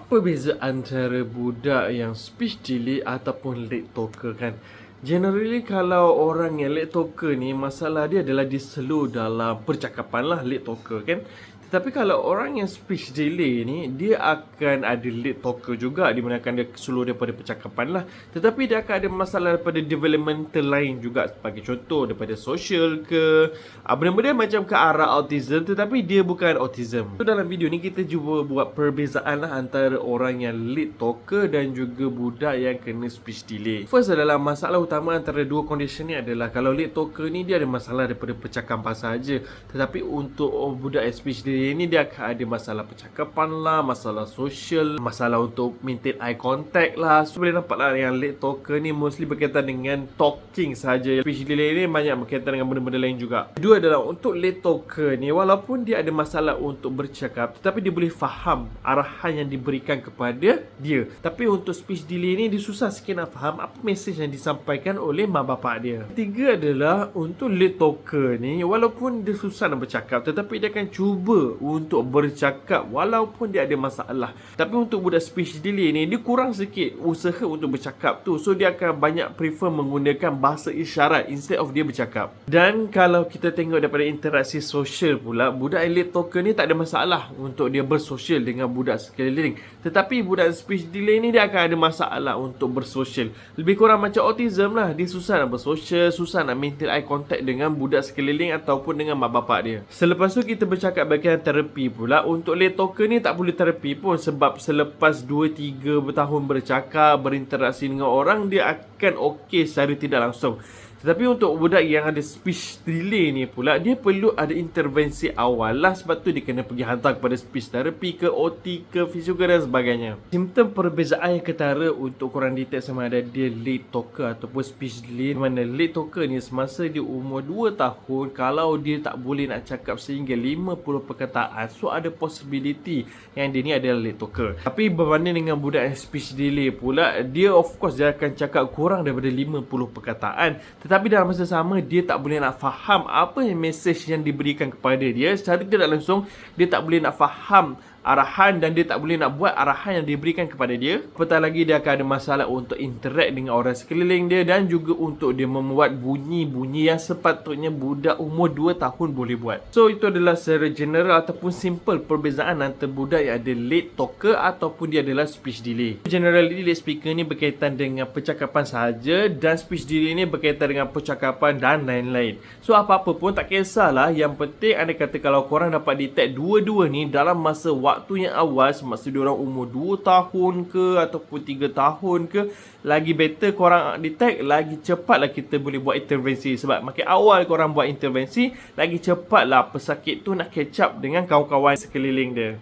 Apa beza antara budak yang speech delay ataupun late talker kan? Generally kalau orang yang late talker ni, masalah dia adalah dia slow dalam percakapan lah, late talker kan. Tetapi kalau orang yang speech delay ni, dia akan ada late talker juga, di mana akan dia slow daripada percakapan lah. Tetapi dia akan ada masalah daripada developmental lain juga, sebagai contoh daripada social ke, benda-benda macam ke arah autism, tetapi dia bukan autism. So dalam video ni kita cuba buat perbezaan lah antara orang yang late talker dan juga budak yang kena speech delay. First adalah masalah utama antara dua condition ni adalah kalau late talker ni dia ada masalah daripada percakapan sahaja, tetapi untuk budak yang speech delay ni dia akan ada masalah percakapan lah, masalah social, masalah untuk maintain eye contact lah. So boleh nampak lah yang late talker ni mostly berkaitan dengan talking sahaja. Speech delay ni banyak berkaitan dengan benda-benda lain juga. Kedua adalah untuk late talker ni, walaupun dia ada masalah untuk bercakap, tetapi dia boleh faham arahan yang diberikan kepada dia. Tapi untuk speech delay ni dia susah sikit nak faham apa mesej yang disampaikan oleh mak bapak dia. Ketiga adalah untuk late talker ni, walaupun dia susah nak bercakap, tetapi dia akan cuba untuk bercakap walaupun dia ada masalah. Tapi untuk budak speech delay ni, dia kurang sikit usaha untuk bercakap tu. So dia akan banyak prefer menggunakan bahasa isyarat instead of dia bercakap. Dan kalau kita tengok daripada interaksi sosial pula, budak late talker ni tak ada masalah untuk dia bersosial dengan budak sekeliling. Tetapi budak speech delay ni dia akan ada masalah untuk bersosial. Lebih kurang macam autism lah, dia susah nak bersosial, susah nak maintain eye contact dengan budak sekeliling ataupun dengan mak bapak dia. Selepas tu kita bercakap bahagian terapi pula. Untuk late talker ni tak boleh terapi pun, sebab selepas 2-3 tahun bercakap, berinteraksi dengan orang, dia akan okey secara tidak langsung. Tetapi untuk budak yang ada speech delay ni pula, dia perlu ada intervensi awal lah. Sebab tu dia kena pergi hantar kepada speech therapy ke, OT ke, fizioterapy dan sebagainya. Simptom perbezaan yang ketara untuk korang detect sama ada dia late talker ataupun speech delay. Mana late talker ni semasa dia umur 2 tahun, kalau dia tak boleh nak cakap sehingga 50 perkataan, so ada possibility yang dia ni adalah late talker. Tapi berbanding dengan budak yang speech delay pula, dia of course dia akan cakap kurang daripada 50 perkataan, tapi dalam masa sama dia tak boleh nak faham apa yang mesej yang diberikan kepada dia. Secara tidak langsung dia tak boleh nak faham arahan dan dia tak boleh nak buat arahan yang diberikan kepada dia. Apatah lagi dia akan ada masalah untuk interact dengan orang sekeliling dia, dan juga untuk dia membuat bunyi-bunyi yang sepatutnya budak umur 2 tahun boleh buat. So itu adalah secara general ataupun simple perbezaan antara budak yang ada late talker ataupun dia adalah speech delay. Generally late speaker ni berkaitan dengan percakapan sahaja, dan speech delay ni berkaitan dengan percakapan dan lain-lain. So apa-apa pun tak kisahlah, yang penting anda kata kalau korang dapat detect dua-dua ni dalam masa waktu yang awal, semasa diorang umur 2 tahun ke ataupun 3 tahun ke, lagi better korang detect, lagi cepatlah kita boleh buat intervensi. Sebab makin awal korang buat intervensi, lagi cepatlah pesakit tu nak catch up dengan kawan-kawan sekeliling dia.